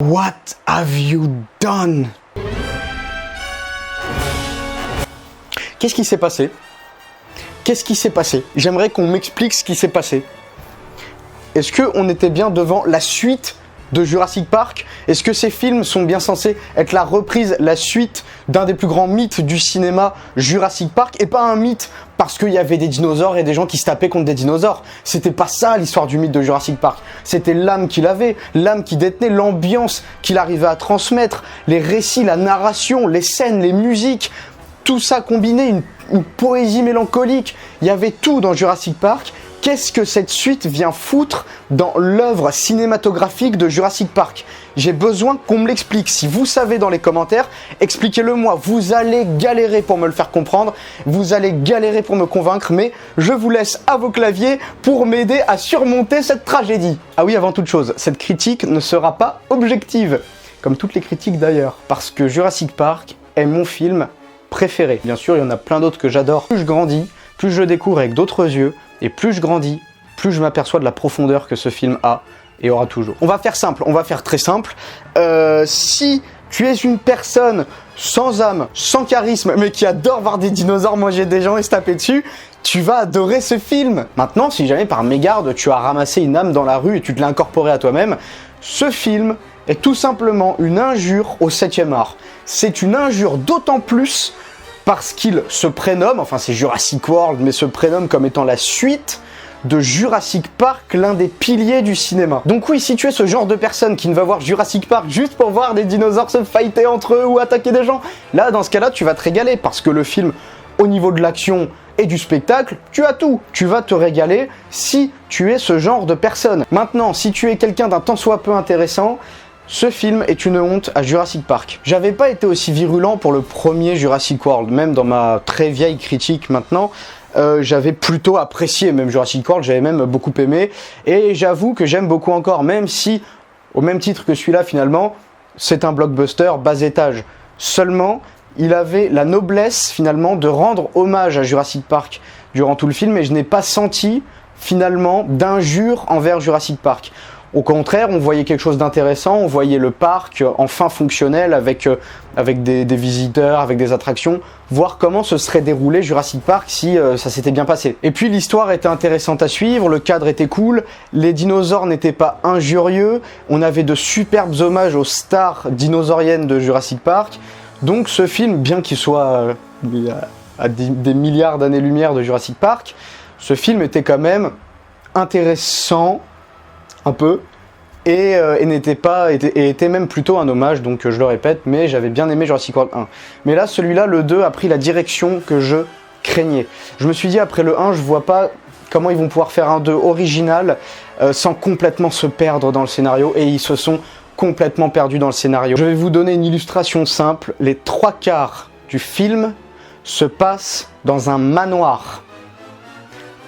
What have you done? Qu'est-ce qui s'est passé? Qu'est-ce qui s'est passé? J'aimerais qu'on m'explique ce qui s'est passé. Est-ce qu'on était bien devant la suite de Jurassic Park? Est-ce que ces films sont bien censés être la reprise, la suite d'un des plus grands mythes du cinéma, Jurassic Park, et pas un mythe parce qu'il y avait des dinosaures et des gens qui se tapaient contre des dinosaures? C'était pas ça l'histoire du mythe de Jurassic Park. C'était l'âme qu'il avait, l'âme qu'il détenait, l'ambiance qu'il arrivait à transmettre, les récits, la narration, les scènes, les musiques, tout ça combiné, une poésie mélancolique. Il y avait tout dans Jurassic Park. Qu'est-ce que cette suite vient foutre dans l'œuvre cinématographique de Jurassic Park? J'ai besoin qu'on me l'explique. Si vous savez dans les commentaires, expliquez-le moi. Vous allez galérer pour me le faire comprendre, vous allez galérer pour me convaincre, mais je vous laisse à vos claviers pour m'aider à surmonter cette tragédie. Ah oui, avant toute chose, cette critique ne sera pas objective, comme toutes les critiques d'ailleurs, parce que Jurassic Park est mon film préféré. Bien sûr, il y en a plein d'autres que j'adore. Plus je grandis, plus je le découvre avec d'autres yeux, et plus je grandis, plus je m'aperçois de la profondeur que ce film a et aura toujours. On va faire simple, on va faire très simple. Si tu es une personne sans âme, sans charisme, mais qui adore voir des dinosaures manger des gens et se taper dessus, tu vas adorer ce film. Maintenant, si jamais par mégarde, tu as ramassé une âme dans la rue et tu te l'as incorporée à toi-même, ce film est tout simplement une injure au 7e art. C'est une injure d'autant plus parce qu'il se prénomme, enfin c'est Jurassic World, mais se prénomme comme étant la suite de Jurassic Park, l'un des piliers du cinéma. Donc oui, si tu es ce genre de personne qui ne va voir Jurassic Park juste pour voir des dinosaures se fighter entre eux ou attaquer des gens, là, dans ce cas-là, tu vas te régaler, parce que le film, au niveau de l'action et du spectacle, tu as tout. Tu vas te régaler si tu es ce genre de personne. Maintenant, si tu es quelqu'un d'un tant soit peu intéressant, ce film est une honte à Jurassic Park. J'avais pas été aussi virulent pour le premier Jurassic World, même dans ma très vieille critique maintenant, j'avais plutôt apprécié même Jurassic World, j'avais même beaucoup aimé, et j'avoue que j'aime beaucoup encore, même si, au même titre que celui-là finalement, c'est un blockbuster bas étage. Seulement, il avait la noblesse finalement de rendre hommage à Jurassic Park durant tout le film, et je n'ai pas senti finalement d'injure envers Jurassic Park. Au contraire, on voyait quelque chose d'intéressant, on voyait le parc enfin fonctionnel avec des visiteurs, avec des attractions, voir comment se serait déroulé Jurassic Park si ça s'était bien passé. Et puis l'histoire était intéressante à suivre, le cadre était cool, les dinosaures n'étaient pas injurieux, on avait de superbes hommages aux stars dinosauriennes de Jurassic Park. Donc ce film, bien qu'il soit à des milliards d'années-lumière de Jurassic Park, ce film était quand même intéressant, un peu, et était même plutôt un hommage, donc je le répète, mais j'avais bien aimé Jurassic World 1. Mais là, celui-là, le 2, a pris la direction que je craignais. Je me suis dit, après le 1, je vois pas comment ils vont pouvoir faire un 2 original sans complètement se perdre dans le scénario, et ils se sont complètement perdus dans le scénario. Je vais vous donner une illustration simple. Les 3/4 du film se passent dans un manoir.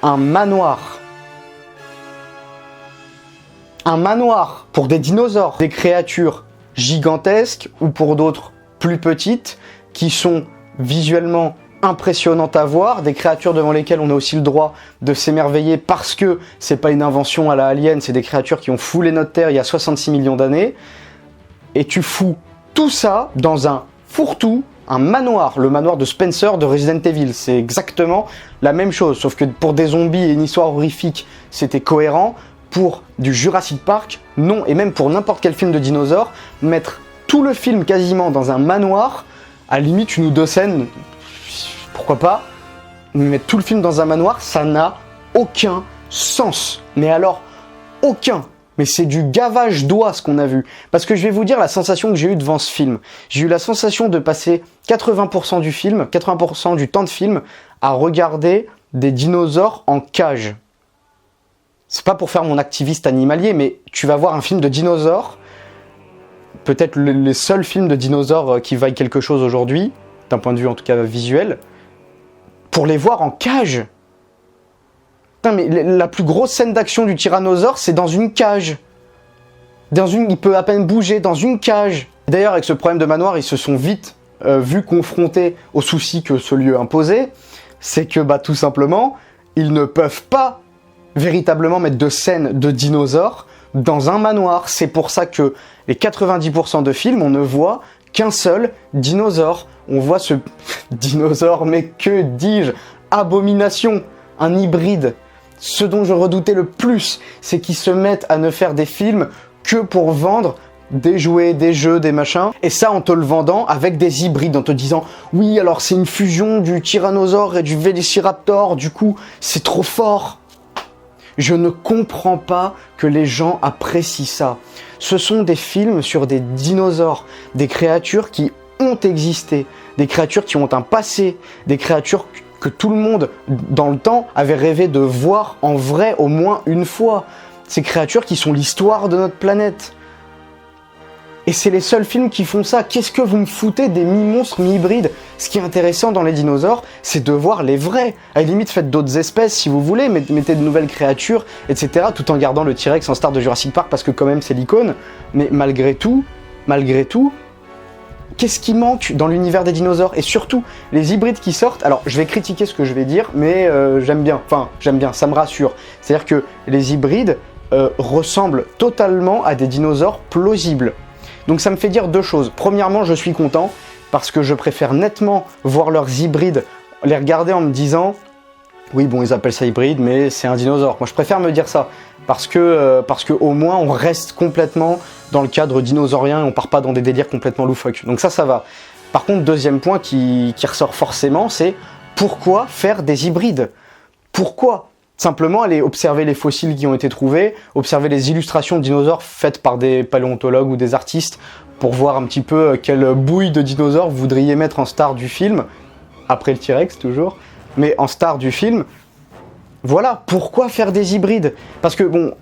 Un manoir. Un manoir pour des dinosaures, des créatures gigantesques ou pour d'autres plus petites qui sont visuellement impressionnantes à voir, des créatures devant lesquelles on a aussi le droit de s'émerveiller parce que c'est pas une invention à la Alien, c'est des créatures qui ont foulé notre Terre il y a 66 millions d'années, et tu fous tout ça dans un fourre-tout, un manoir, le manoir de Spencer de Resident Evil. C'est exactement la même chose, sauf que pour des zombies et une histoire horrifique, c'était cohérent. Pour du Jurassic Park, non, et même pour n'importe quel film de dinosaures, mettre tout le film quasiment dans un manoir, à limite une ou deux scènes, pourquoi pas, mais mettre tout le film dans un manoir, ça n'a aucun sens. Mais alors, aucun. Mais c'est du gavage d'oie ce qu'on a vu. Parce que je vais vous dire la sensation que j'ai eue devant ce film. J'ai eu la sensation de passer 80% du film, 80% du temps de film, à regarder des dinosaures en cage. C'est pas pour faire mon activiste animalier, mais tu vas voir un film de dinosaures, peut-être les seuls films de dinosaures qui vaillent quelque chose aujourd'hui, d'un point de vue en tout cas visuel, pour les voir en cage. Putain, mais la plus grosse scène d'action du tyrannosaure, c'est dans une cage. Il peut à peine bouger, dans une cage. D'ailleurs, avec ce problème de manoir, ils se sont vite vus confrontés aux soucis que ce lieu imposait. C'est que, tout simplement, ils ne peuvent pas véritablement mettre de scènes de dinosaures dans un manoir. C'est pour ça que Les 90% de films, on ne voit qu'un seul dinosaure. On voit ce dinosaure, mais que dis-je? Abomination, un hybride. Ce dont je redoutais le plus, c'est qu'ils se mettent à ne faire des films que pour vendre des jouets, des jeux, des machins. Et ça, en te le vendant avec des hybrides, en te disant « Oui, alors c'est une fusion du tyrannosaure et du vélociraptor, du coup, c'est trop fort !» Je ne comprends pas que les gens apprécient ça. Ce sont des films sur des dinosaures, des créatures qui ont existé, des créatures qui ont un passé, des créatures que tout le monde, dans le temps, avait rêvé de voir en vrai au moins une fois. Ces créatures qui sont l'histoire de notre planète. Et c'est les seuls films qui font ça. Qu'est-ce que vous me foutez des mi-monstres, mi-hybrides? Ce qui est intéressant dans les dinosaures, c'est de voir les vrais. À la limite, faites d'autres espèces si vous voulez, mettez de nouvelles créatures, etc. Tout en gardant le T-Rex en star de Jurassic Park parce que quand même c'est l'icône. Mais malgré tout, qu'est-ce qui manque dans l'univers des dinosaures? Et surtout, les hybrides qui sortent, alors je vais critiquer ce que je vais dire, mais j'aime bien, ça me rassure. C'est-à-dire que les hybrides ressemblent totalement à des dinosaures plausibles. Donc ça me fait dire deux choses. Premièrement, je suis content, parce que je préfère nettement voir leurs hybrides, les regarder en me disant « Oui, bon, ils appellent ça hybride, mais c'est un dinosaure. » Moi, je préfère me dire ça, parce que au moins, on reste complètement dans le cadre dinosaurien et on part pas dans des délires complètement loufoques. Donc ça va. Par contre, deuxième point qui ressort forcément, c'est pourquoi faire des hybrides? Pourquoi? Simplement aller observer les fossiles qui ont été trouvés, observer les illustrations de dinosaures faites par des paléontologues ou des artistes pour voir un petit peu quelle bouille de dinosaures vous voudriez mettre en star du film, après le T-Rex toujours, mais en star du film. Voilà, pourquoi faire des hybrides? Parce que bon,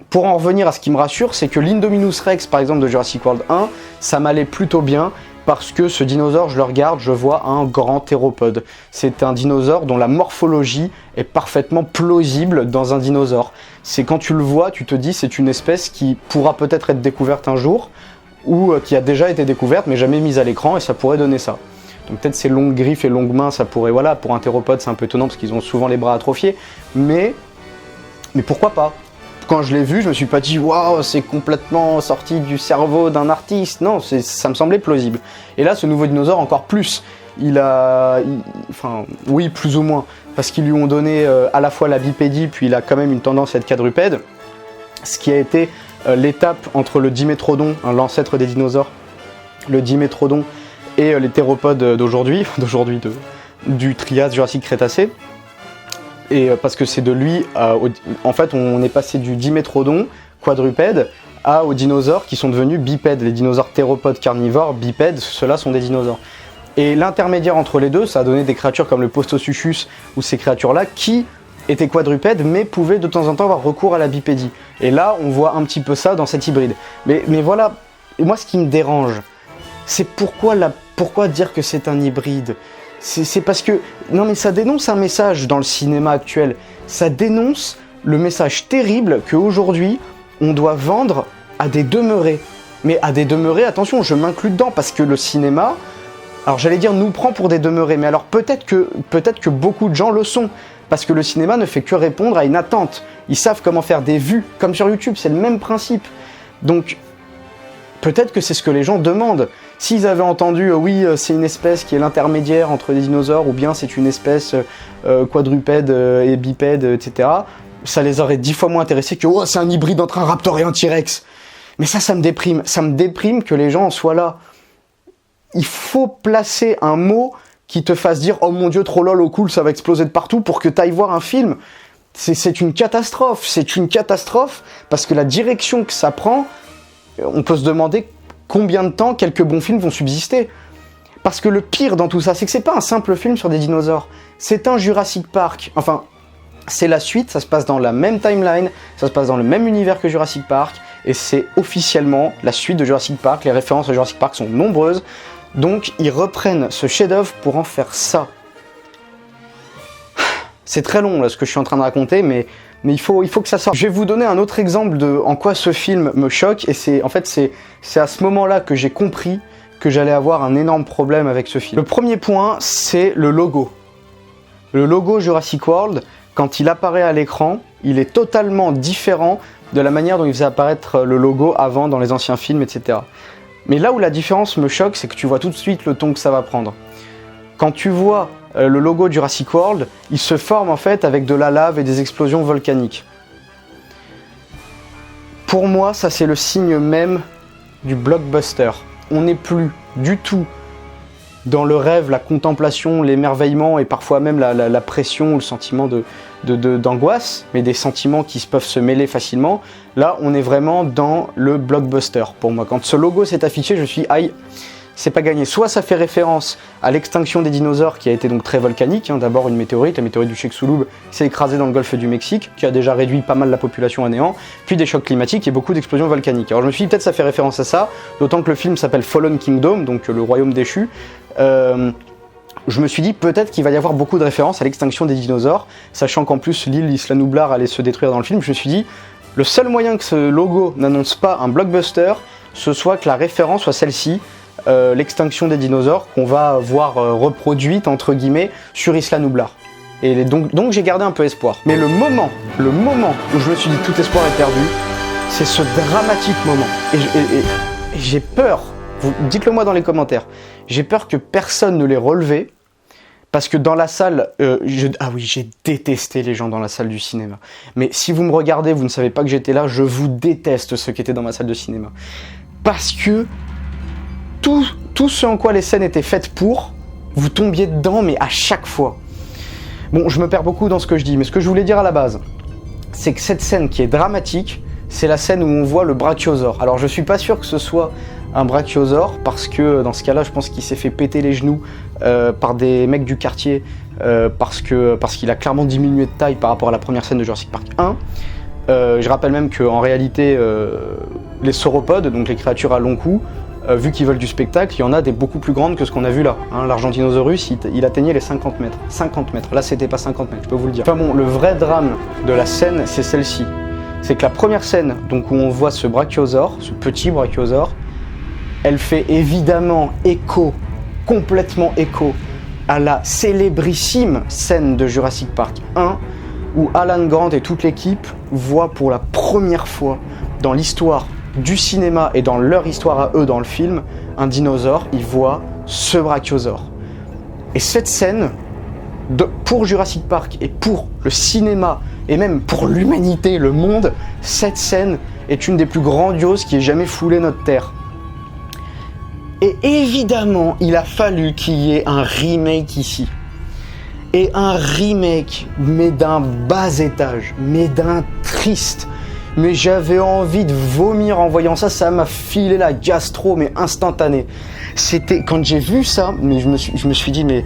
pour en revenir à ce qui me rassure, c'est que l'Indominus Rex, par exemple, de Jurassic World 1, ça m'allait plutôt bien, parce que ce dinosaure, je le regarde, je vois un grand théropode. C'est un dinosaure dont la morphologie est parfaitement plausible dans un dinosaure. C'est quand tu le vois, tu te dis c'est une espèce qui pourra peut-être être découverte un jour, ou qui a déjà été découverte mais jamais mise à l'écran, et ça pourrait donner ça. Donc peut-être ces longues griffes et longues mains, ça pourrait, voilà, pour un théropode c'est un peu étonnant parce qu'ils ont souvent les bras atrophiés, mais pourquoi pas? Quand je l'ai vu, je me suis pas dit « Waouh, c'est complètement sorti du cerveau d'un artiste ». Non, ça me semblait plausible. Et là, ce nouveau dinosaure, encore plus. Enfin, oui, plus ou moins. Parce qu'ils lui ont donné à la fois la bipédie, puis il a quand même une tendance à être quadrupède. Ce qui a été l'étape entre le Dimétrodon, l'ancêtre des dinosaures, le Dimétrodon, et les théropodes d'aujourd'hui, du Trias Jurassique-Crétacé. Et parce que c'est de lui, en fait, on est passé du Dimétrodon, quadrupède, aux dinosaures qui sont devenus bipèdes. Les dinosaures théropodes carnivores, bipèdes, ceux-là sont des dinosaures. Et l'intermédiaire entre les deux, ça a donné des créatures comme le Postosuchus ou ces créatures-là qui étaient quadrupèdes mais pouvaient de temps en temps avoir recours à la bipédie. Et là, on voit un petit peu ça dans cet hybride. Mais voilà, moi ce qui me dérange, c'est pourquoi dire que c'est un hybride? C'est parce que, non mais ça dénonce un message dans le cinéma actuel. Ça dénonce le message terrible qu'aujourd'hui, on doit vendre à des demeurés. Mais à des demeurés, attention, je m'inclus dedans, parce que le cinéma, alors j'allais dire nous prend pour des demeurés, mais alors peut-être que beaucoup de gens le sont. Parce que le cinéma ne fait que répondre à une attente. Ils savent comment faire des vues, comme sur YouTube, c'est le même principe. Donc, peut-être que c'est ce que les gens demandent. S'ils avaient entendu, oui, c'est une espèce qui est l'intermédiaire entre les dinosaures, ou bien c'est une espèce quadrupède et bipède, etc., ça les aurait 10 fois moins intéressés que, oh, c'est un hybride entre un raptor et un T-Rex. Mais ça me déprime. Ça me déprime que les gens en soient là. Il faut placer un mot qui te fasse dire, oh mon dieu, trop lol, oh cool, ça va exploser de partout, pour que tu ailles voir un film. C'est une catastrophe. C'est une catastrophe, parce que la direction que ça prend, on peut se demander combien de temps quelques bons films vont subsister. Parce que le pire dans tout ça, c'est que c'est pas un simple film sur des dinosaures. C'est un Jurassic Park. Enfin, c'est la suite, ça se passe dans la même timeline, ça se passe dans le même univers que Jurassic Park, et c'est officiellement la suite de Jurassic Park. Les références à Jurassic Park sont nombreuses, donc ils reprennent ce chef-d'œuvre pour en faire ça. C'est très long là ce que je suis en train de raconter, mais il faut que ça sorte. Je vais vous donner un autre exemple de en quoi ce film me choque, et c'est à ce moment-là que j'ai compris que j'allais avoir un énorme problème avec ce film. Le premier point, c'est le logo. Le logo Jurassic World, quand il apparaît à l'écran, il est totalement différent de la manière dont il faisait apparaître le logo avant dans les anciens films, etc. Mais là où la différence me choque, c'est que tu vois tout de suite le ton que ça va prendre. Quand tu vois le logo Jurassic World, il se forme en fait avec de la lave et des explosions volcaniques. Pour moi, ça c'est le signe même du blockbuster. On n'est plus du tout dans le rêve, la contemplation, l'émerveillement et parfois même la pression ou le sentiment d'angoisse, mais des sentiments qui peuvent se mêler facilement. Là, on est vraiment dans le blockbuster pour moi. Quand ce logo s'est affiché, je me suis dit, aïe, c'est pas gagné. Soit ça fait référence à l'extinction des dinosaures qui a été donc très volcanique. D'abord une météorite, la météorite du Chicxulub s'est écrasée dans le golfe du Mexique, qui a déjà réduit pas mal la population à néant, puis des chocs climatiques et beaucoup d'explosions volcaniques. Alors je me suis dit peut-être ça fait référence à ça, d'autant que le film s'appelle Fallen Kingdom, donc le royaume déchu. Je me suis dit peut-être qu'il va y avoir beaucoup de références à l'extinction des dinosaures, sachant qu'en plus l'île Isla Nublar allait se détruire dans le film. Je me suis dit, le seul moyen que ce logo n'annonce pas un blockbuster, ce soit que la référence soit celle-ci, l'extinction des dinosaures qu'on va voir reproduite entre guillemets sur Isla Nublar. Et donc j'ai gardé un peu espoir. Mais le moment où je me suis dit tout espoir est perdu, c'est ce dramatique moment. Et j'ai peur, dites-le moi dans les commentaires, j'ai peur que personne ne l'ait relevé, parce que dans la salle, ah oui, j'ai détesté les gens dans la salle du cinéma. Mais si vous me regardez, vous ne savez pas que j'étais là, je vous déteste ceux qui étaient dans ma salle de cinéma. Parce que tout ce en quoi les scènes étaient faites pour, vous tombiez dedans, mais à chaque fois. Bon, je me perds beaucoup dans ce que je dis, mais ce que je voulais dire à la base, c'est que cette scène qui est dramatique, c'est la scène où on voit le brachiosaure. Alors je suis pas sûr que ce soit un brachiosaure, parce que dans ce cas-là, je pense qu'il s'est fait péter les genoux par des mecs du quartier, parce qu'il a clairement diminué de taille par rapport à la première scène de Jurassic Park 1. Je rappelle même qu'en réalité, les sauropodes, donc les créatures à long cou, vu qu'ils veulent du spectacle, il y en a des beaucoup plus grandes que ce qu'on a vu là. L'Argentinosaurus, il atteignait les 50 mètres. 50 mètres. Là, c'était pas 50 mètres, je peux vous le dire. Enfin bon, le vrai drame de la scène, c'est celle-ci. C'est que la première scène, donc où on voit ce brachiosaure, ce petit brachiosaure, elle fait évidemment écho, complètement écho, à la célébrissime scène de Jurassic Park 1, où Alan Grant et toute l'équipe voient pour la première fois dans l'histoire du cinéma et dans leur histoire à eux dans le film, un dinosaure, ils voient ce brachiosaure. Et cette scène, pour Jurassic Park et pour le cinéma, et même pour l'humanité, le monde, cette scène est une des plus grandioses qui ait jamais foulé notre terre. Et évidemment, il a fallu qu'il y ait un remake ici. Et un remake, mais d'un bas étage, mais d'un triste. Mais j'avais envie de vomir en voyant ça, ça m'a filé la gastro, mais instantanée. C'était, quand j'ai vu ça, mais je me suis dit, mais...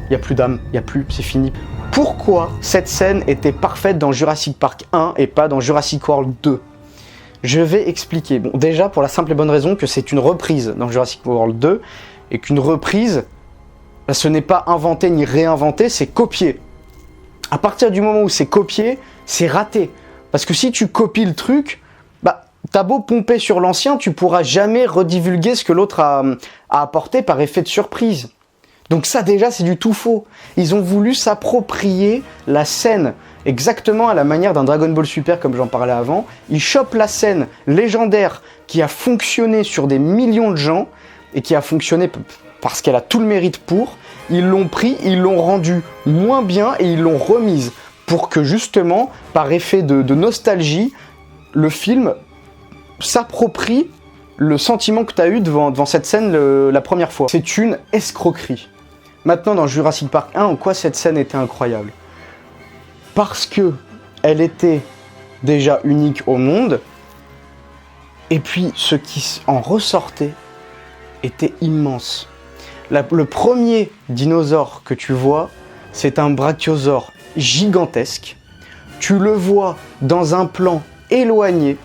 Il n'y a plus d'âme, il n'y a plus, c'est fini. Pourquoi cette scène était parfaite dans Jurassic Park 1 et pas dans Jurassic World 2 ? Je vais expliquer. Bon, déjà, pour la simple et bonne raison que c'est une reprise dans Jurassic World 2, et qu'une reprise, ce n'est pas inventé ni réinventé, c'est copié. À partir du moment où c'est copié, c'est raté. Parce que si tu copies le truc, bah, t'as beau pomper sur l'ancien, tu pourras jamais redivulguer ce que l'autre a apporté par effet de surprise. Donc ça déjà, c'est du tout faux. Ils ont voulu s'approprier la scène, exactement à la manière d'un Dragon Ball Super, comme j'en parlais avant. Ils chopent la scène légendaire qui a fonctionné sur des millions de gens, et qui a fonctionné parce qu'elle a tout le mérite pour. Ils l'ont pris, ils l'ont rendu moins bien et ils l'ont remise pour que justement, par effet de nostalgie, le film s'approprie le sentiment que tu as eu devant cette scène la première fois. C'est une escroquerie. Maintenant, dans Jurassic Park 1, en quoi cette scène était incroyable ? Parce que elle était déjà unique au monde, et puis ce qui en ressortait était immense. Le premier dinosaure que tu vois, c'est un brachiosaure gigantesque. Tu le vois dans un plan éloigné.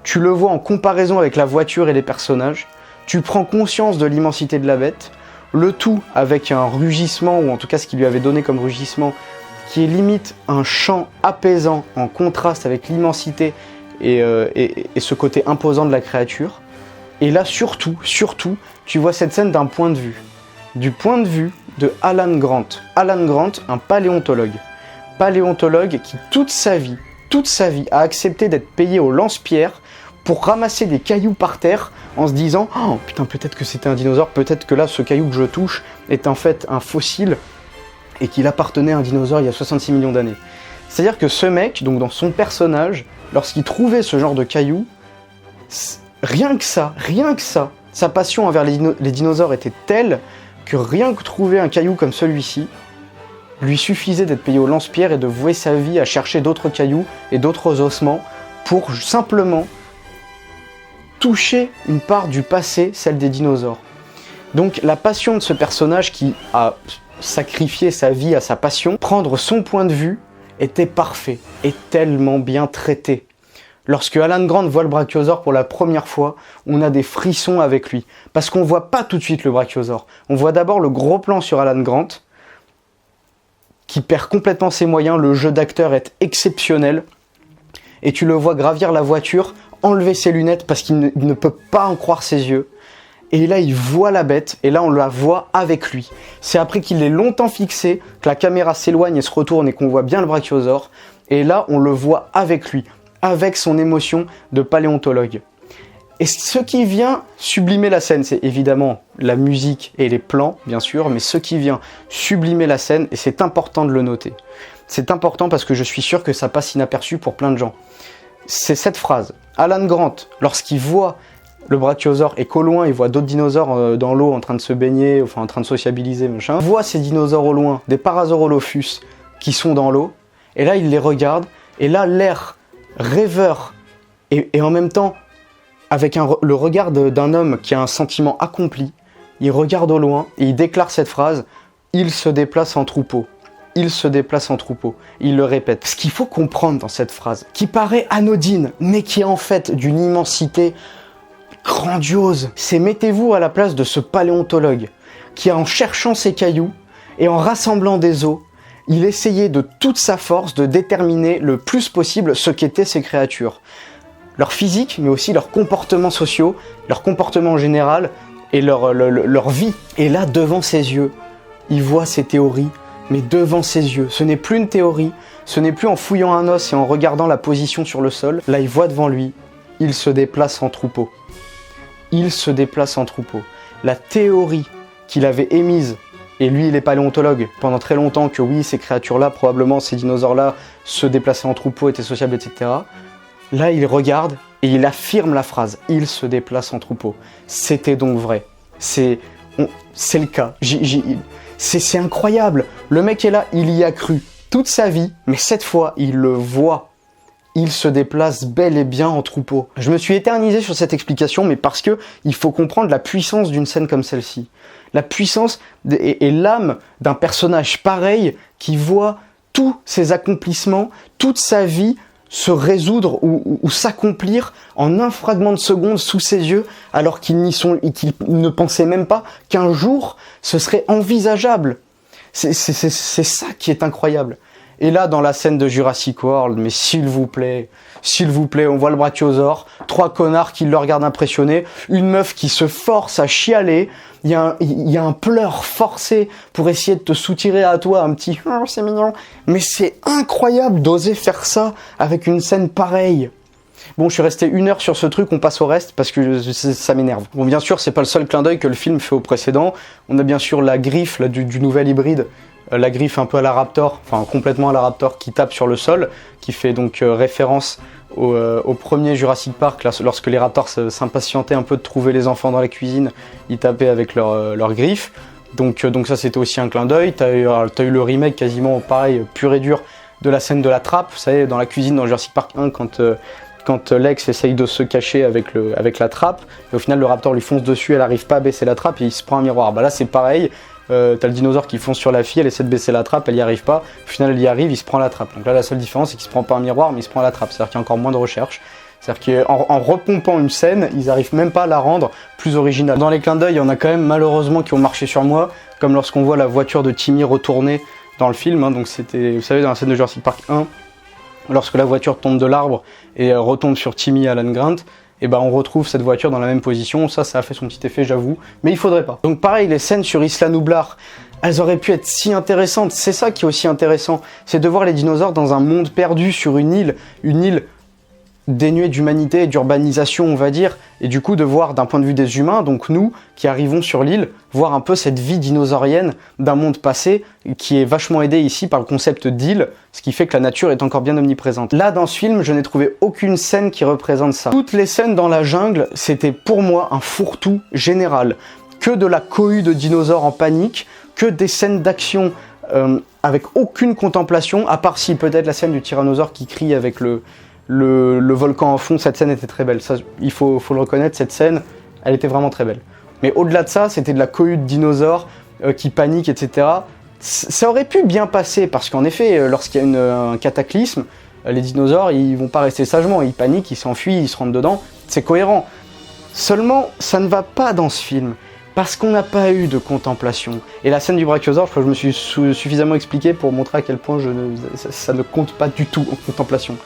Tu le vois en comparaison avec la voiture et les personnages. Tu prends conscience de l'immensité de la bête. Le tout avec un rugissement, ou en tout cas ce qu'il lui avait donné comme rugissement, qui est limite un chant apaisant en contraste avec l'immensité et ce côté imposant de la créature. Et là, surtout, tu vois cette scène d'un point de vue. Du point de vue de Alan Grant. Alan Grant, un paléontologue. Paléontologue qui, toute sa vie, toute sa vie a accepté d'être payé au lance-pierre pour ramasser des cailloux par terre en se disant « Oh putain, peut-être que c'était un dinosaure, peut-être que là, ce caillou que je touche est en fait un fossile et qu'il appartenait à un dinosaure il y a 66 millions d'années. » C'est-à-dire que ce mec, donc dans son personnage, lorsqu'il trouvait ce genre de cailloux, rien que ça, sa passion envers les dinosaures était telle que rien que trouver un caillou comme celui-ci lui suffisait d'être payé au lance-pierre et de vouer sa vie à chercher d'autres cailloux et d'autres ossements pour simplement toucher une part du passé, celle des dinosaures. Donc la passion de ce personnage qui a sacrifié sa vie à sa passion, prendre son point de vue était parfait et tellement bien traité. Lorsque Alan Grant voit le brachiosaure pour la première fois, on a des frissons avec lui. Parce qu'on ne voit pas tout de suite le brachiosaure. On voit d'abord le gros plan sur Alan Grant, qui perd complètement ses moyens. Le jeu d'acteur est exceptionnel. Et tu le vois gravir la voiture, enlever ses lunettes parce qu'il ne peut pas en croire ses yeux. Et là, il voit la bête, et là, on la voit avec lui. C'est après qu'il l'ait longtemps fixé, que la caméra s'éloigne et se retourne et qu'on voit bien le brachiosaure. Et là, on le voit avec lui, avec son émotion de paléontologue. Et ce qui vient sublimer la scène, c'est évidemment la musique et les plans, bien sûr, mais ce qui vient sublimer la scène, et c'est important de le noter. C'est important parce que je suis sûr que ça passe inaperçu pour plein de gens. C'est cette phrase. Alan Grant, lorsqu'il voit le brachiosaure et qu'au loin il voit d'autres dinosaures dans l'eau en train de se baigner, enfin en train de sociabiliser, machin, il voit ces dinosaures au loin, des Parasaurolophus qui sont dans l'eau, et là il les regarde, et là l'air rêveur et en même temps avec le regard d'un homme qui a un sentiment accompli, il regarde au loin et il déclare cette phrase « Il se déplace en troupeau ». Il se déplace en troupeau. Il le répète. Ce qu'il faut comprendre dans cette phrase, qui paraît anodine, mais qui est en fait d'une immensité grandiose, c'est mettez-vous à la place de ce paléontologue qui, en cherchant ces cailloux et en rassemblant des os, il essayait de toute sa force de déterminer le plus possible ce qu'étaient ces créatures. Leur physique, mais aussi leurs comportements sociaux, leur comportement en général et leur vie. Et là, devant ses yeux, il voit ces théories, mais devant ses yeux. Ce n'est plus une théorie, ce n'est plus en fouillant un os et en regardant la position sur le sol. Là, il voit devant lui, il se déplace en troupeau. Il se déplace en troupeau. La théorie qu'il avait émise, et lui il est paléontologue, pendant très longtemps que oui, ces créatures-là, probablement ces dinosaures-là, se déplaçaient en troupeau, étaient sociables, etc. Là il regarde et il affirme la phrase, il se déplace en troupeau. C'était donc vrai. C'est le cas. C'est incroyable. Le mec est là, il y a cru toute sa vie, mais cette fois il le voit. Il se déplace bel et bien en troupeau. Je me suis éternisé sur cette explication, mais parce que il faut comprendre la puissance d'une scène comme celle-ci. La puissance et l'âme d'un personnage pareil qui voit tous ses accomplissements, toute sa vie se résoudre ou s'accomplir en un fragment de seconde sous ses yeux, alors qu'il ne pensait même pas qu'un jour ce serait envisageable. C'est ça qui est incroyable. Et là, dans la scène de Jurassic World, mais s'il vous plaît, on voit le brachiosaure, 3 connards qui le regardent impressionné, une meuf qui se force à chialer, il y a un pleur forcé pour essayer de te soutirer à toi un petit « Oh, c'est mignon ». Mais c'est incroyable d'oser faire ça avec une scène pareille. Bon, je suis resté 1 heure sur ce truc, on passe au reste parce que ça m'énerve. Bon, bien sûr, c'est pas le seul clin d'œil que le film fait au précédent. On a bien sûr la griffe là, du nouvel hybride. La griffe un peu à la Raptor, enfin complètement à la Raptor, qui tape sur le sol, qui fait donc référence au premier Jurassic Park, là, lorsque les Raptors s'impatientaient un peu de trouver les enfants dans la cuisine, ils tapaient avec leurs griffes. Donc ça c'était aussi un clin d'œil. T'as eu le remake quasiment pareil, pur et dur, de la scène de la trappe, vous savez, dans la cuisine dans Jurassic Park 1, quand Lex essaye de se cacher avec la trappe, et au final le Raptor lui fonce dessus, elle n'arrive pas à baisser la trappe et il se prend un miroir. Bah là c'est pareil. T'as le dinosaure qui fonce sur la fille, elle essaie de baisser la trappe, elle y arrive pas, au final elle y arrive, il se prend la trappe. Donc là la seule différence c'est qu'il se prend pas un miroir mais il se prend la trappe, c'est-à-dire qu'il y a encore moins de recherche. C'est-à-dire qu'en repompant une scène, ils arrivent même pas à la rendre plus originale. Dans les clins d'œil, il y en a quand même malheureusement qui ont marché sur moi, comme lorsqu'on voit la voiture de Timmy retourner dans le film, hein. Donc c'était, vous savez, dans la scène de Jurassic Park 1, lorsque la voiture tombe de l'arbre et retombe sur Timmy et Alan Grant, et ben on retrouve cette voiture dans la même position. Ça a fait son petit effet, j'avoue, mais il faudrait pas. Donc pareil, les scènes sur Isla Nublar elles auraient pu être si intéressantes. C'est ça qui est aussi intéressant, c'est de voir les dinosaures dans un monde perdu sur une île dénuée d'humanité et d'urbanisation, on va dire, et du coup de voir d'un point de vue des humains, donc nous qui arrivons sur l'île, voir un peu cette vie dinosaurienne d'un monde passé qui est vachement aidé ici par le concept d'île, ce qui fait que la nature est encore bien omniprésente. Là dans ce film, je n'ai trouvé aucune scène qui représente ça. Toutes les scènes dans la jungle, c'était pour moi un fourre-tout général. Que de la cohue de dinosaures en panique, que des scènes d'action avec aucune contemplation, à part si peut-être la scène du tyrannosaure qui crie avec le volcan en fond. Cette scène était très belle, ça, il faut le reconnaître, cette scène, elle était vraiment très belle. Mais au-delà de ça, c'était de la cohue de dinosaures qui paniquent, etc. Ça aurait pu bien passer, parce qu'en effet, lorsqu'il y a un cataclysme, les dinosaures, ils vont pas rester sagement, ils paniquent, ils s'enfuient, ils se rentrent dedans, c'est cohérent. Seulement, ça ne va pas dans ce film, parce qu'on n'a pas eu de contemplation. Et la scène du brachiosaure, je crois que je me suis suffisamment expliqué pour montrer à quel point ça ne compte pas du tout en contemplation.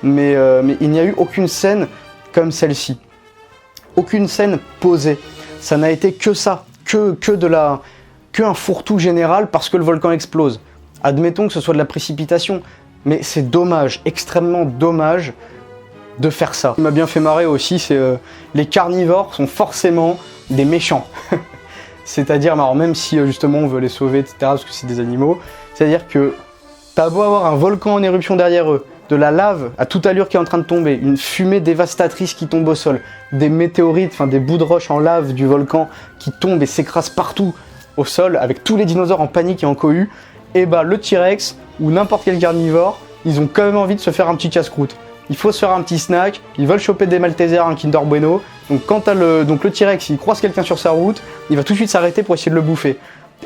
Mais il n'y a eu aucune scène comme celle-ci. Aucune scène posée. Ça n'a été que ça, qu'un fourre-tout général parce que le volcan explose. Admettons que ce soit de la précipitation, mais c'est dommage, extrêmement dommage de faire ça. Ce qui m'a bien fait marrer aussi, c'est les carnivores sont forcément des méchants. C'est-à-dire, alors même si justement on veut les sauver, etc., parce que c'est des animaux, c'est-à-dire que t'as beau avoir un volcan en éruption derrière eux, de la lave à toute allure qui est en train de tomber, une fumée dévastatrice qui tombe au sol, des météorites, enfin des bouts de roche en lave du volcan qui tombent et s'écrasent partout au sol, avec tous les dinosaures en panique et en cohue, et bah le T-Rex ou n'importe quel carnivore, ils ont quand même envie de se faire un petit casse-croûte. Il faut se faire un petit snack, ils veulent choper des Maltesers, un Kinder Bueno, donc quand t'as le T-Rex, il croise quelqu'un sur sa route, il va tout de suite s'arrêter pour essayer de le bouffer.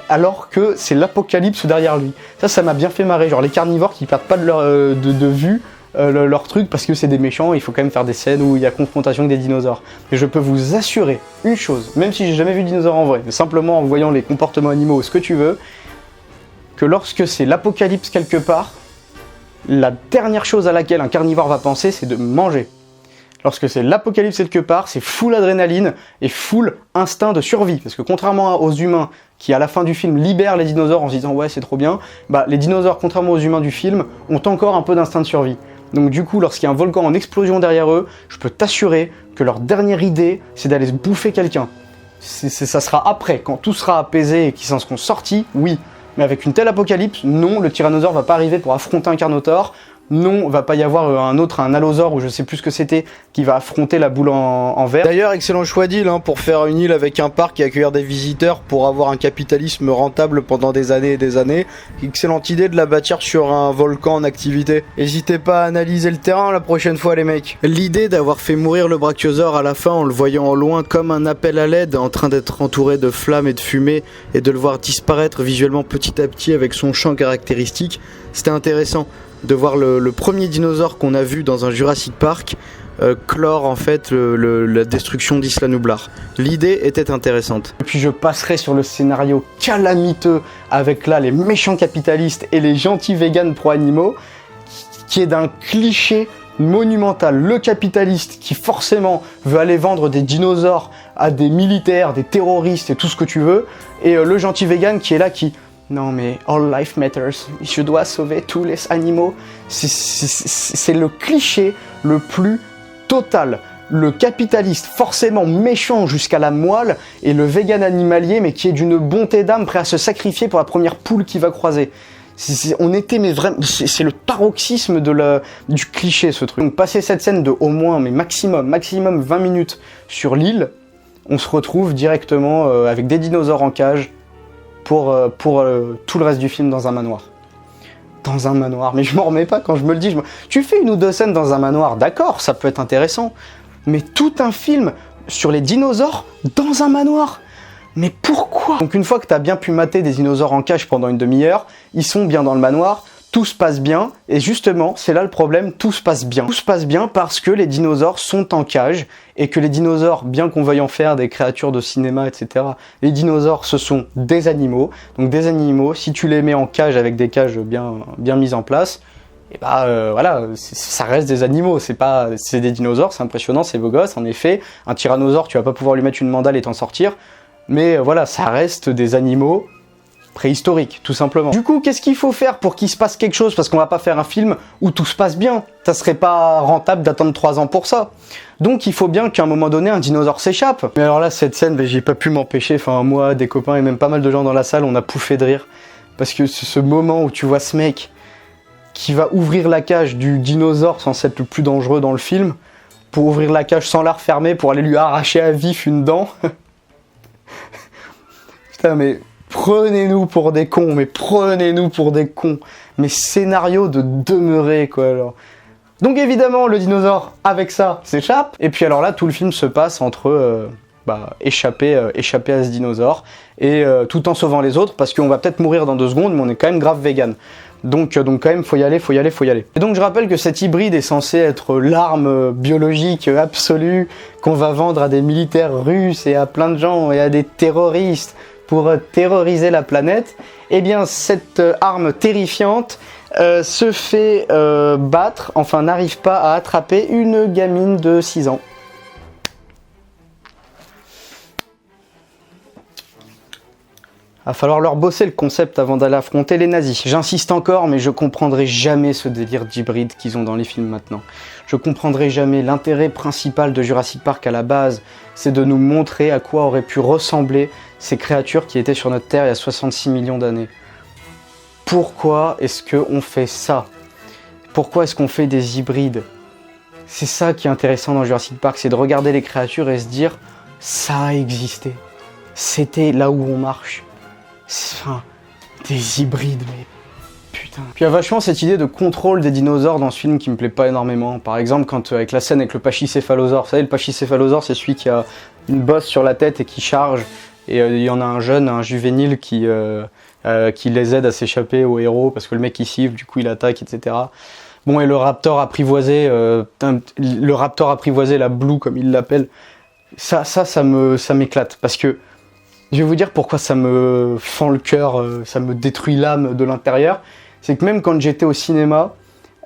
Alors que c'est l'apocalypse derrière lui. Ça m'a bien fait marrer, genre les carnivores qui perdent pas de vue leur truc parce que c'est des méchants, il faut quand même faire des scènes où il y a confrontation avec des dinosaures. Mais je peux vous assurer une chose, même si j'ai jamais vu de dinosaures en vrai, mais simplement en voyant les comportements animaux, ce que tu veux, que lorsque c'est l'apocalypse quelque part, la dernière chose à laquelle un carnivore va penser, c'est de manger. Lorsque c'est l'apocalypse quelque part, c'est full adrénaline et full instinct de survie. Parce que contrairement aux humains qui, à la fin du film, libèrent les dinosaures en se disant « ouais, c'est trop bien », bah, les dinosaures, contrairement aux humains du film, ont encore un peu d'instinct de survie. Donc du coup, lorsqu'il y a un volcan en explosion derrière eux, je peux t'assurer que leur dernière idée, c'est d'aller se bouffer quelqu'un. Ça sera après, quand tout sera apaisé et qu'ils s'en seront sortis, oui. Mais avec une telle apocalypse, non, le tyrannosaure va pas arriver pour affronter un carnotaure. Non, va pas y avoir un allosaure ou je sais plus ce que c'était qui va affronter la boule en verre. D'ailleurs, excellent choix d'île pour faire une île avec un parc et accueillir des visiteurs pour avoir un capitalisme rentable pendant des années et des années. Excellente idée de la bâtir sur un volcan en activité. N'hésitez pas à analyser le terrain la prochaine fois les mecs. L'idée d'avoir fait mourir le brachiosaure à la fin en le voyant au loin comme un appel à l'aide en train d'être entouré de flammes et de fumée et de le voir disparaître visuellement petit à petit avec son chant caractéristique, c'était intéressant. De voir le premier dinosaure qu'on a vu dans un Jurassic Park clore en fait la destruction d'Isla Nublar. L'idée était intéressante. Et puis je passerai sur le scénario calamiteux avec là les méchants capitalistes et les gentils véganes pro-animaux qui est d'un cliché monumental. Le capitaliste qui forcément veut aller vendre des dinosaures à des militaires, des terroristes et tout ce que tu veux, et le gentil vegan qui est là qui... Non mais all life matters, je dois sauver tous les animaux. C'est le cliché le plus total. Le capitaliste forcément méchant jusqu'à la moelle et le vegan animalier mais qui est d'une bonté d'âme prêt à se sacrifier pour la première poule qu'il va croiser. On était mais vraiment, c'est le paroxysme du cliché ce truc. Donc passer cette scène de au moins mais maximum 20 minutes sur l'île, on se retrouve directement avec des dinosaures en cage. Pour tout le reste du film dans un manoir. Dans un manoir, mais je m'en remets pas quand je me le dis. Tu fais une ou deux scènes dans un manoir, d'accord, ça peut être intéressant. Mais tout un film sur les dinosaures dans un manoir. Mais pourquoi? Donc une fois que tu as bien pu mater des dinosaures en cage pendant une demi-heure, ils sont bien dans le manoir, tout se passe bien, et justement, c'est là le problème, tout se passe bien. Tout se passe bien parce que les dinosaures sont en cage, et que les dinosaures, bien qu'on veuille en faire des créatures de cinéma, etc., les dinosaures, ce sont des animaux. Donc des animaux, si tu les mets en cage avec des cages bien mises en place, et bah voilà, ça reste des animaux, c'est des dinosaures, c'est impressionnant, c'est beau gosse, en effet. Un tyrannosaure, tu vas pas pouvoir lui mettre une mandale et t'en sortir, mais voilà, ça reste des animaux préhistorique, tout simplement. Du coup, qu'est-ce qu'il faut faire pour qu'il se passe quelque chose? Parce qu'on va pas faire un film où tout se passe bien. Ça serait pas rentable d'attendre 3 ans pour ça. Donc il faut bien qu'à un moment donné, un dinosaure s'échappe. Mais alors là, cette scène, ben, j'ai pas pu m'empêcher. Enfin, moi, des copains et même pas mal de gens dans la salle, on a pouffé de rire. Parce que c'est ce moment où tu vois ce mec qui va ouvrir la cage du dinosaure censé être le plus dangereux dans le film, pour ouvrir la cage sans la refermer, pour aller lui arracher à vif une dent. Putain, mais... prenez-nous pour des cons, mais prenez-nous pour des cons. Mais scénario de demeurer, quoi, alors. Donc évidemment, le dinosaure, avec ça, s'échappe. Et puis alors là, tout le film se passe entre échapper à ce dinosaure, et tout en sauvant les autres, parce qu'on va peut-être mourir dans 2 secondes, mais on est quand même grave vegan. Donc quand même, faut y aller. Et donc je rappelle que cet hybride est censé être l'arme biologique absolue qu'on va vendre à des militaires russes et à plein de gens, et à des terroristes, pour terroriser la planète. Eh bien, cette arme terrifiante se fait battre, enfin n'arrive pas à attraper une gamine de 6 ans. Va falloir leur bosser le concept avant d'aller affronter les nazis. J'insiste encore, mais je comprendrai jamais ce délire d'hybride qu'ils ont dans les films maintenant. Je comprendrai jamais. L'intérêt principal de Jurassic Park à la base, c'est de nous montrer à quoi auraient pu ressembler ces créatures qui étaient sur notre Terre il y a 66 millions d'années. Pourquoi est-ce qu'on fait ça? Pourquoi est-ce qu'on fait des hybrides? C'est ça qui est intéressant dans Jurassic Park, c'est de regarder les créatures et se dire « ça a existé, c'était là où on marche ». Enfin, des hybrides, mais putain. Puis il y a vachement cette idée de contrôle des dinosaures dans ce film qui me plaît pas énormément. Par exemple, quand avec la scène avec le pachycéphalosaure, vous savez, le pachycéphalosaure, c'est celui qui a une bosse sur la tête et qui charge. Et il y en a un jeune, un juvénile qui les aide à s'échapper aux héros parce que le mec il siffle, du coup il attaque, etc. Bon, et le raptor apprivoisé, la Blue comme il l'appelle, ça m'éclate parce que je vais vous dire pourquoi ça me fend le cœur, ça me détruit l'âme de l'intérieur. C'est que même quand j'étais au cinéma,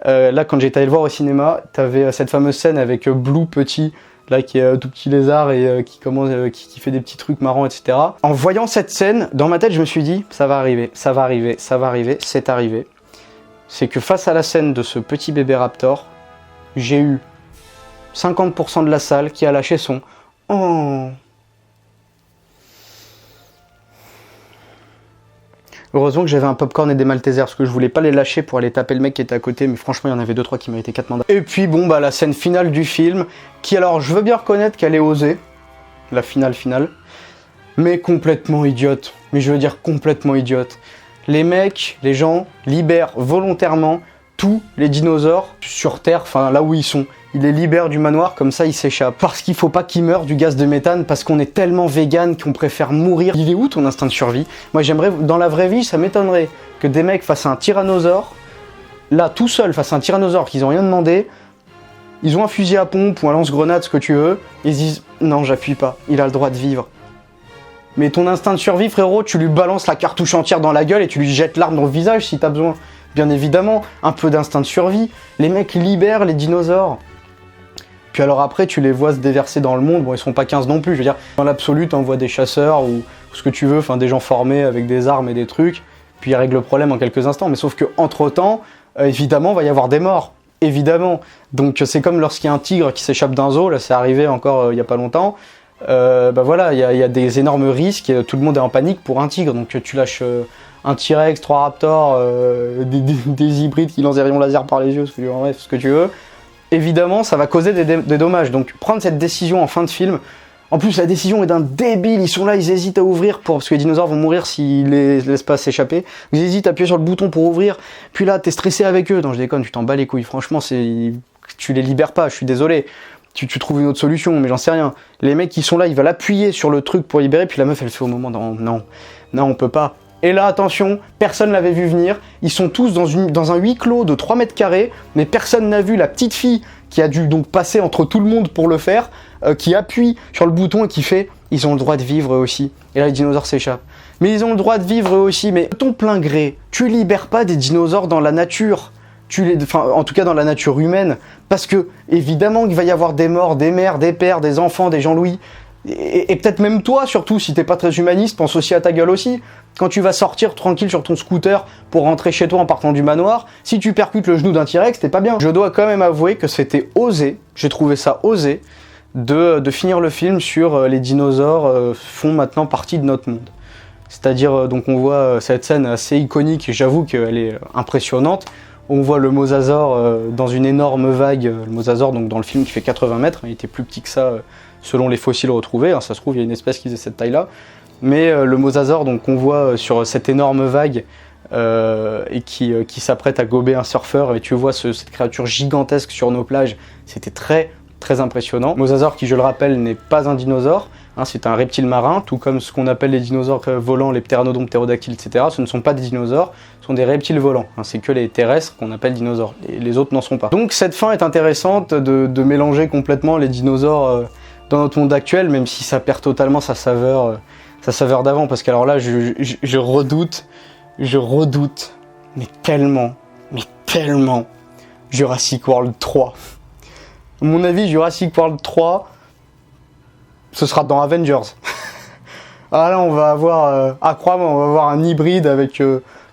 quand j'étais allé le voir au cinéma, t'avais cette fameuse scène avec Blue petit, là qui est un tout petit lézard et qui fait des petits trucs marrants, etc. En voyant cette scène, dans ma tête, je me suis dit, ça va arriver, c'est arrivé. C'est que face à la scène de ce petit bébé raptor, j'ai eu 50% de la salle qui a lâché son « Oh ». Heureusement que j'avais un popcorn et des Maltesers, parce que je voulais pas les lâcher pour aller taper le mec qui était à côté, mais franchement il y en avait 2-3 qui méritaient 4 mandats. Et puis bon bah la scène finale du film, qui alors je veux bien reconnaître qu'elle est osée, la finale, mais complètement idiote. Mais je veux dire complètement idiote. Les mecs, les gens libèrent volontairement tous les dinosaures sur Terre, enfin là où ils sont. Ils les libèrent du manoir, comme ça ils s'échappent. Parce qu'il faut pas qu'ils meurent du gaz de méthane, parce qu'on est tellement vegan qu'on préfère mourir. Il est où ton instinct de survie? Moi j'aimerais, dans la vraie vie, ça m'étonnerait que des mecs fassent un tyrannosaure, là tout seul face à un tyrannosaure qu'ils ont rien demandé, ils ont un fusil à pompe ou un lance-grenade, ce que tu veux, et ils disent non j'appuie pas, il a le droit de vivre. Mais ton instinct de survie, frérot, tu lui balances la cartouche entière dans la gueule et tu lui jettes l'arme dans le visage si t'as besoin. Bien évidemment, un peu d'instinct de survie. Les mecs libèrent les dinosaures. Puis alors après, tu les vois se déverser dans le monde. Bon, ils sont pas 15 non plus. Je veux dire, dans l'absolu, t'envoies des chasseurs ou ce que tu veux, enfin des gens formés avec des armes et des trucs. Puis ils règlent le problème en quelques instants. Mais sauf que entre-temps, évidemment, va y avoir des morts. Évidemment. Donc c'est comme lorsqu'il y a un tigre qui s'échappe d'un zoo. Là, c'est arrivé encore il y a pas longtemps. Bah voilà, il y a des énormes risques. Et tout le monde est en panique pour un tigre. Donc tu lâches un T-Rex, 3 raptors, des hybrides qui lancent des rayons laser par les yeux, bref, ce que tu veux. Évidemment, ça va causer des dommages. Donc, prendre cette décision en fin de film. En plus, la décision est d'un débile. Ils sont là, ils hésitent à ouvrir parce que les dinosaures vont mourir s'ils les laissent pas s'échapper. Ils hésitent à appuyer sur le bouton pour ouvrir. Puis là, t'es stressé avec eux. Non, je déconne, tu t'en bats les couilles. Franchement, tu les libères pas. Je suis désolé. Tu trouves une autre solution, mais j'en sais rien. Les mecs qui sont là, ils veulent appuyer sur le truc pour libérer. Puis la meuf, elle fait au moment, non, on peut pas. Et là, attention, personne l'avait vu venir. Ils sont tous dans un huis clos de 3 mètres carrés, mais personne n'a vu la petite fille qui a dû donc passer entre tout le monde pour le faire, qui appuie sur le bouton et qui fait « Ils ont le droit de vivre eux aussi ». Et là, les dinosaures s'échappent. Mais ils ont le droit de vivre eux aussi, mais de ton plein gré, tu libères pas des dinosaures dans la nature. En tout cas dans la nature humaine. Parce que, évidemment, qu'il va y avoir des morts, des mères, des pères, des enfants, des Jean-Louis. Et peut-être même toi, surtout, si t'es pas très humaniste, pense aussi à ta gueule aussi. Quand tu vas sortir tranquille sur ton scooter pour rentrer chez toi en partant du manoir, si tu percutes le genou d'un T-Rex, t'es pas bien. Je dois quand même avouer que c'était osé, j'ai trouvé ça osé, de finir le film sur les dinosaures font maintenant partie de notre monde. C'est-à-dire, donc on voit cette scène assez iconique, et j'avoue qu'elle est impressionnante. On voit le mosasaure dans une énorme vague, le mosasaure donc dans le film qui fait 80 mètres, il était plus petit que ça selon les fossiles retrouvés, ça se trouve il y a une espèce qui faisait cette taille-là. Mais le mosasaure donc on voit sur cette énorme vague et qui s'apprête à gober un surfeur, et tu vois cette créature gigantesque sur nos plages, c'était très impressionnant. Le mosasaure qui, je le rappelle, n'est pas un dinosaure, c'est un reptile marin, tout comme ce qu'on appelle les dinosaures volants, les ptéranodons, ptérodactyles, etc. Ce ne sont pas des dinosaures, ce sont des reptiles volants. C'est que les terrestres qu'on appelle dinosaures, les autres n'en sont pas. Donc cette fin est intéressante de mélanger complètement les dinosaures dans notre monde actuel, même si ça perd totalement sa saveur d'avant, parce qu'alors là, je redoute, mais tellement, Jurassic World 3. À mon avis, Jurassic World 3, ce sera dans Avengers. Ah là, on va avoir, crois-moi, on va avoir un hybride avec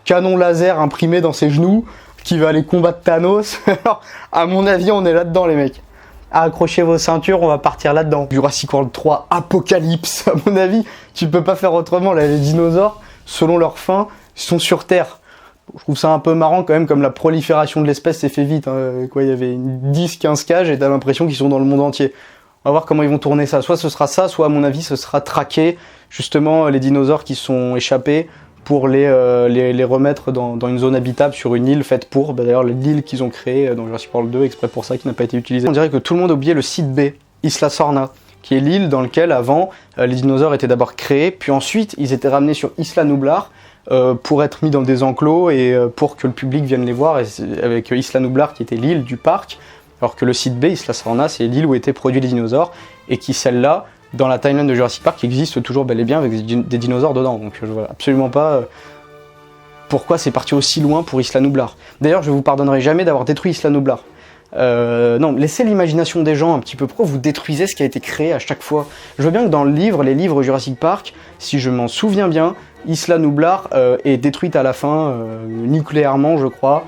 canon laser imprimé dans ses genoux qui va aller combattre Thanos. Alors, à mon avis, on est là-dedans, les mecs. Accrochez vos ceintures, on va partir là-dedans. Jurassic World 3, Apocalypse. À mon avis, tu peux pas faire autrement. Là, les dinosaures, selon leur fin, sont sur Terre. Je trouve ça un peu marrant quand même, comme la prolifération de l'espèce s'est fait vite. Il y avait 10-15 cages et t'as l'impression qu'ils sont dans le monde entier. On va voir comment ils vont tourner ça. Soit ce sera ça, soit à mon avis ce sera traquer justement les dinosaures qui sont échappés pour les remettre dans une zone habitable sur une île faite pour. D'ailleurs l'île qu'ils ont créée dans Jurassic World 2 exprès pour ça, qui n'a pas été utilisée. On dirait que tout le monde a oublié le site B, Isla Sorna, qui est l'île dans laquelle avant les dinosaures étaient d'abord créés, puis ensuite ils étaient ramenés sur Isla Nublar pour être mis dans des enclos et pour que le public vienne les voir, avec Isla Nublar qui était l'île du parc, alors que le site B, Isla Sorna, c'est l'île où étaient produits les dinosaures, et qui celle-là, dans la timeline de Jurassic Park, existe toujours bel et bien avec des dinosaures dedans. Donc je vois absolument pas pourquoi c'est parti aussi loin pour Isla Nublar. D'ailleurs, je vous pardonnerai jamais d'avoir détruit Isla Nublar. Non, laissez l'imagination des gens un petit peu. Pourquoi vous détruisez ce qui a été créé à chaque fois? Je veux bien que dans les livres Jurassic Park, si je m'en souviens bien, Isla Nublar est détruite à la fin, nucléairement je crois,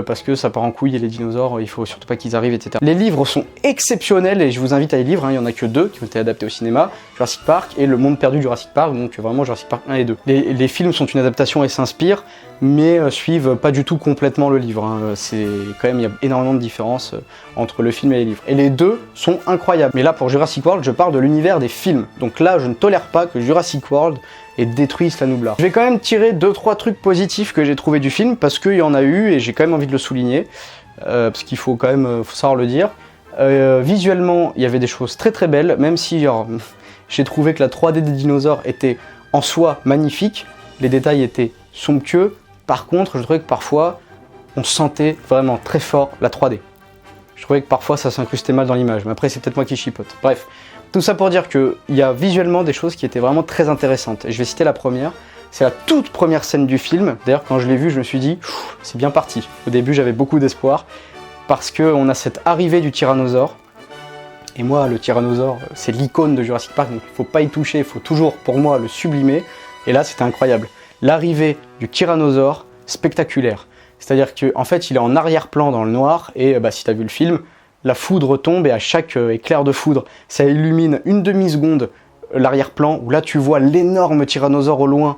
parce que ça part en couille et les dinosaures, il faut surtout pas qu'ils arrivent, etc. Les livres sont exceptionnels et je vous invite à les lire, il y en a que 2 qui ont été adaptés au cinéma, Jurassic Park et Le Monde Perdu de Jurassic Park, donc vraiment Jurassic Park 1 et 2. Les films sont une adaptation et s'inspirent, mais suivent pas du tout complètement le livre. C'est quand même, il y a énormément de différences entre le film et les livres. Et les deux sont incroyables. Mais là, pour Jurassic World, je parle de l'univers des films. Donc là, je ne tolère pas que Jurassic World ait détruit Isla Nublar. Je vais quand même tirer 2-3 trucs positifs que j'ai trouvé du film, parce qu'il y en a eu, et j'ai quand même envie de le souligner, parce qu'il faut quand même faut savoir le dire. Visuellement, il y avait des choses très belles, même si j'ai trouvé que la 3D des dinosaures était en soi magnifique, les détails étaient somptueux. Par contre, je trouvais que parfois, on sentait vraiment très fort la 3D. Je trouvais que parfois, ça s'incrustait mal dans l'image. Mais après, c'est peut-être moi qui chipote. Bref, tout ça pour dire qu'il y a visuellement des choses qui étaient vraiment très intéressantes. Et je vais citer la première. C'est la toute première scène du film. D'ailleurs, quand je l'ai vue, je me suis dit, c'est bien parti. Au début, j'avais beaucoup d'espoir. Parce qu'on a cette arrivée du tyrannosaure. Et moi, le tyrannosaure, c'est l'icône de Jurassic Park. Donc, il ne faut pas y toucher. Il faut toujours, pour moi, le sublimer. Et là, c'était incroyable. L'arrivée du tyrannosaure, spectaculaire. C'est-à-dire qu'en fait, il est en arrière-plan dans le noir, et si tu as vu le film, la foudre tombe, et à chaque éclair de foudre, ça illumine une demi-seconde l'arrière-plan, où là tu vois l'énorme tyrannosaure au loin,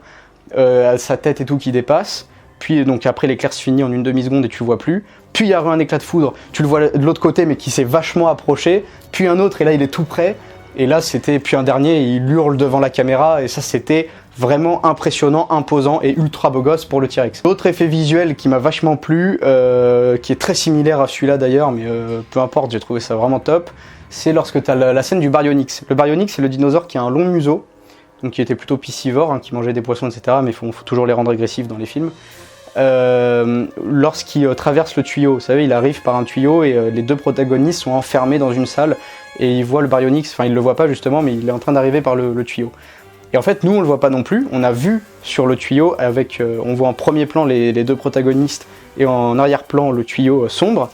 sa tête et tout qui dépasse, puis donc après l'éclair se finit en une demi-seconde et tu le vois plus, puis il y a un éclat de foudre, tu le vois de l'autre côté mais qui s'est vachement approché, puis un autre et là il est tout près, et là c'était, puis un dernier, il hurle devant la caméra, et ça c'était vraiment impressionnant, imposant et ultra beau gosse pour le T-Rex. L'autre effet visuel qui m'a vachement plu, qui est très similaire à celui-là d'ailleurs, mais peu importe, j'ai trouvé ça vraiment top, c'est lorsque tu as la scène du Baryonyx. Le Baryonyx, c'est le dinosaure qui a un long museau, donc qui était plutôt piscivore, qui mangeait des poissons, etc., mais il faut toujours les rendre agressifs dans les films. Lorsqu'il traverse le tuyau, vous savez, il arrive par un tuyau et les deux protagonistes sont enfermés dans une salle et ils voient le Baryonyx, enfin ils le voient pas justement, mais il est en train d'arriver par le tuyau. Et en fait, nous, on le voit pas non plus. On a vu sur le tuyau, avec, on voit en premier plan les deux protagonistes et en arrière-plan le tuyau sombre.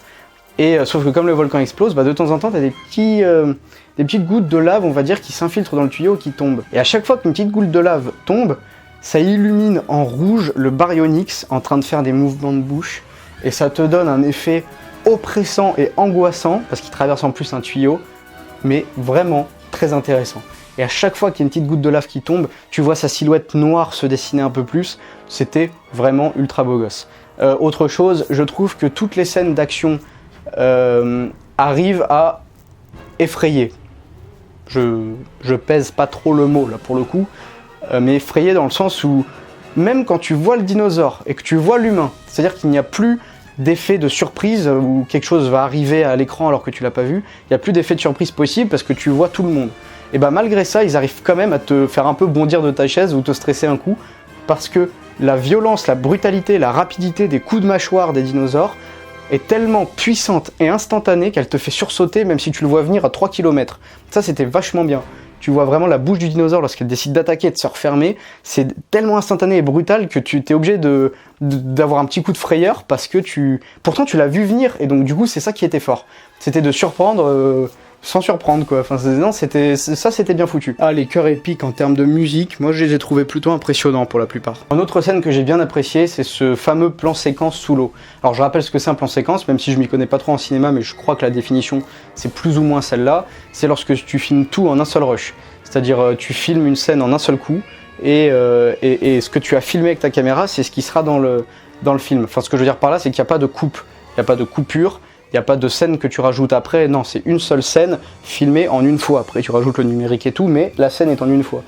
Et sauf que comme le volcan explose, de temps en temps, tu as des petites gouttes de lave, on va dire, qui s'infiltrent dans le tuyau, qui tombent. Et à chaque fois qu'une petite goutte de lave tombe, ça illumine en rouge le baryonyx en train de faire des mouvements de bouche, et ça te donne un effet oppressant et angoissant, parce qu'il traverse en plus un tuyau, mais vraiment très intéressant. Et à chaque fois qu'il y a une petite goutte de lave qui tombe, tu vois sa silhouette noire se dessiner un peu plus, c'était vraiment ultra beau gosse. Autre chose, je trouve que toutes les scènes d'action arrivent à effrayer. Je pèse pas trop le mot là pour le coup, mais effrayer dans le sens où même quand tu vois le dinosaure et que tu vois l'humain, c'est-à-dire qu'il n'y a plus d'effet de surprise où quelque chose va arriver à l'écran alors que tu l'as pas vu, il n'y a plus d'effet de surprise possible parce que tu vois tout le monde. Et bah malgré ça, ils arrivent quand même à te faire un peu bondir de ta chaise ou te stresser un coup, parce que la violence, la brutalité, la rapidité des coups de mâchoire des dinosaures est tellement puissante et instantanée qu'elle te fait sursauter même si tu le vois venir à 3 km. Ça c'était vachement bien. Tu vois vraiment la bouche du dinosaure lorsqu'elle décide d'attaquer et de se refermer. C'est tellement instantané et brutal que tu t'es obligé d'avoir un petit coup de frayeur parce que pourtant tu l'as vu venir et donc du coup c'est ça qui était fort. C'était de surprendre sans surprendre quoi. Enfin, non, c'était bien foutu. Ah, les chœurs épiques en termes de musique, moi je les ai trouvés plutôt impressionnants pour la plupart. Une autre scène que j'ai bien appréciée, c'est ce fameux plan séquence sous l'eau. Alors je rappelle ce que c'est un plan séquence, même si je m'y connais pas trop en cinéma, mais je crois que la définition c'est plus ou moins celle-là. C'est lorsque tu filmes tout en un seul rush. C'est-à-dire tu filmes une scène en un seul coup et ce que tu as filmé avec ta caméra, c'est ce qui sera dans le film. Enfin, ce que je veux dire par là, c'est qu'il n'y a pas de coupe, il n'y a pas de coupure. Il n'y a pas de scène que tu rajoutes après, non, c'est une seule scène filmée en une fois. Après, tu rajoutes le numérique et tout, mais la scène est en une fois.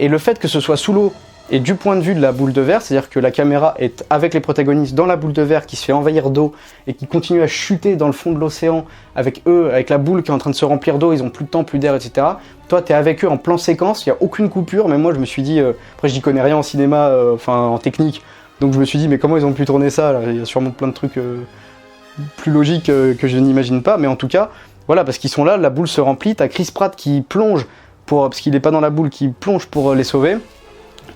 Et le fait que ce soit sous l'eau et du point de vue de la boule de verre, c'est-à-dire que la caméra est avec les protagonistes dans la boule de verre qui se fait envahir d'eau et qui continue à chuter dans le fond de l'océan avec eux, avec la boule qui est en train de se remplir d'eau, ils ont plus de temps, plus d'air, etc. Toi, tu es avec eux en plan séquence, il n'y a aucune coupure, mais moi, je me suis dit, après, je n'y connais rien en cinéma, enfin en technique, donc je me suis dit, mais comment ils ont pu tourner ça là. Il y a sûrement plein de trucs plus logique que je n'imagine pas, mais en tout cas, voilà, parce qu'ils sont là, la boule se remplit, t'as Chris Pratt qui plonge, parce qu'il n'est pas dans la boule, qui plonge pour les sauver,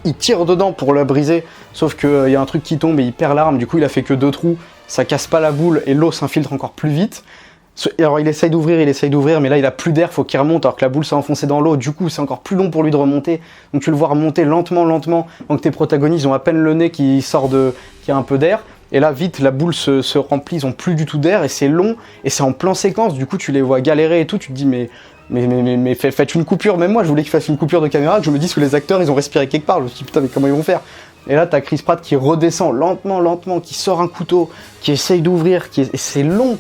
il tire dedans pour la briser, sauf qu'il y a un truc qui tombe et il perd l'arme, du coup il a fait que 2 trous, ça casse pas la boule et l'eau s'infiltre encore plus vite. Alors il essaye d'ouvrir, mais là il a plus d'air, faut qu'il remonte alors que la boule s'est enfoncée dans l'eau, du coup c'est encore plus long pour lui de remonter, donc tu le vois remonter lentement, donc tes protagonistes ont à peine le nez qui sort qui a un peu d'air. Et là, vite, la boule se remplit, ils ont plus du tout d'air, et c'est long, et c'est en plan séquence, du coup, tu les vois galérer et tout, tu te dis, mais faites une coupure, même moi, je voulais qu'ils fassent une coupure de caméra, que je me dise que les acteurs, ils ont respiré quelque part, je me suis dit, putain, mais comment ils vont faire? Et là, t'as Chris Pratt qui redescend lentement, qui sort un couteau, qui essaye d'ouvrir, et c'est long,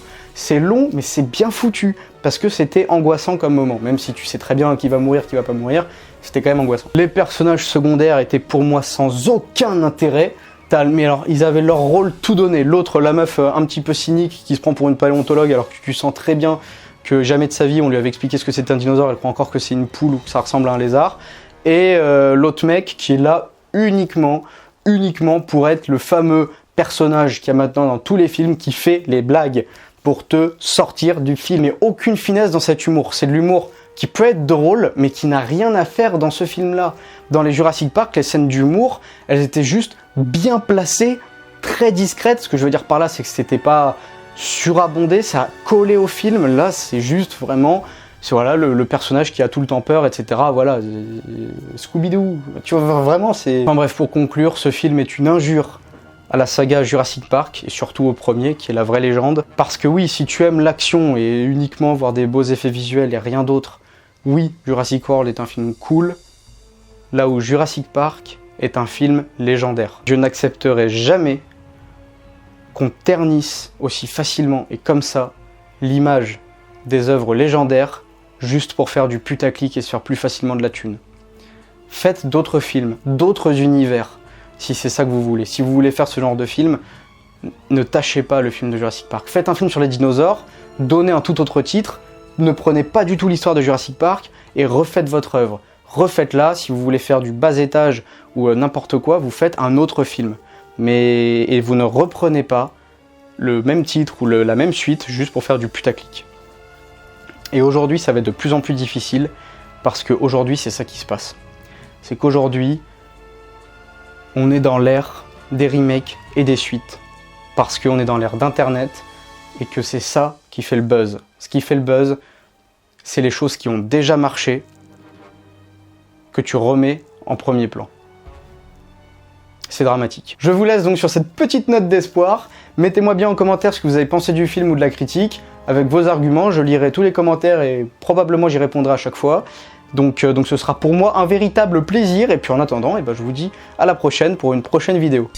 mais c'est bien foutu, parce que c'était angoissant comme moment, même si tu sais très bien qui va mourir, qui va pas mourir, c'était quand même angoissant. Les personnages secondaires étaient pour moi sans aucun intérêt. Mais alors, ils avaient leur rôle tout donné. L'autre, la meuf un petit peu cynique, qui se prend pour une paléontologue, alors que tu sens très bien que jamais de sa vie, on lui avait expliqué ce que c'était un dinosaure, elle croit encore que c'est une poule ou que ça ressemble à un lézard. Et l'autre mec, qui est là uniquement pour être le fameux personnage qu'il y a maintenant dans tous les films, qui fait les blagues pour te sortir du film. Et aucune finesse dans cet humour. C'est de l'humour qui peut être drôle, mais qui n'a rien à faire dans ce film-là. Dans les Jurassic Park, les scènes d'humour, elles étaient juste bien placées, très discrètes. Ce que je veux dire par là, c'est que c'était pas surabondé, ça collait au film. Là, c'est juste vraiment, c'est voilà, le personnage qui a tout le temps peur, etc. Voilà, Scooby-Doo. Tu vois, vraiment, c'est... Enfin bref, pour conclure, ce film est une injure à la saga Jurassic Park, et surtout au premier, qui est la vraie légende. Parce que oui, si tu aimes l'action et uniquement voir des beaux effets visuels et rien d'autre, oui, Jurassic World est un film cool, là où Jurassic Park est un film légendaire. Je n'accepterai jamais qu'on ternisse aussi facilement et comme ça l'image des œuvres légendaires juste pour faire du putaclic et se faire plus facilement de la thune. Faites d'autres films, d'autres univers, si c'est ça que vous voulez. Si vous voulez faire ce genre de film, ne tâchez pas le film de Jurassic Park. Faites un film sur les dinosaures, donnez un tout autre titre, ne prenez pas du tout l'histoire de Jurassic Park et refaites votre œuvre. Refaites-la, si vous voulez faire du bas étage ou n'importe quoi, vous faites un autre film. Et vous ne reprenez pas le même titre ou la même suite juste pour faire du putaclic. Et aujourd'hui, ça va être de plus en plus difficile parce qu'aujourd'hui, c'est ça qui se passe. C'est qu'aujourd'hui, on est dans l'ère des remakes et des suites. Parce qu'on est dans l'ère d'Internet et que c'est ça qui fait le buzz. Ce qui fait le buzz, c'est les choses qui ont déjà marché que tu remets en premier plan. C'est dramatique. Je vous laisse donc sur cette petite note d'espoir. Mettez-moi bien en commentaire ce que vous avez pensé du film ou de la critique, avec vos arguments. Je lirai tous les commentaires et probablement j'y répondrai à chaque fois. Donc ce sera pour moi un véritable plaisir. Et puis en attendant, je vous dis à la prochaine pour une prochaine vidéo.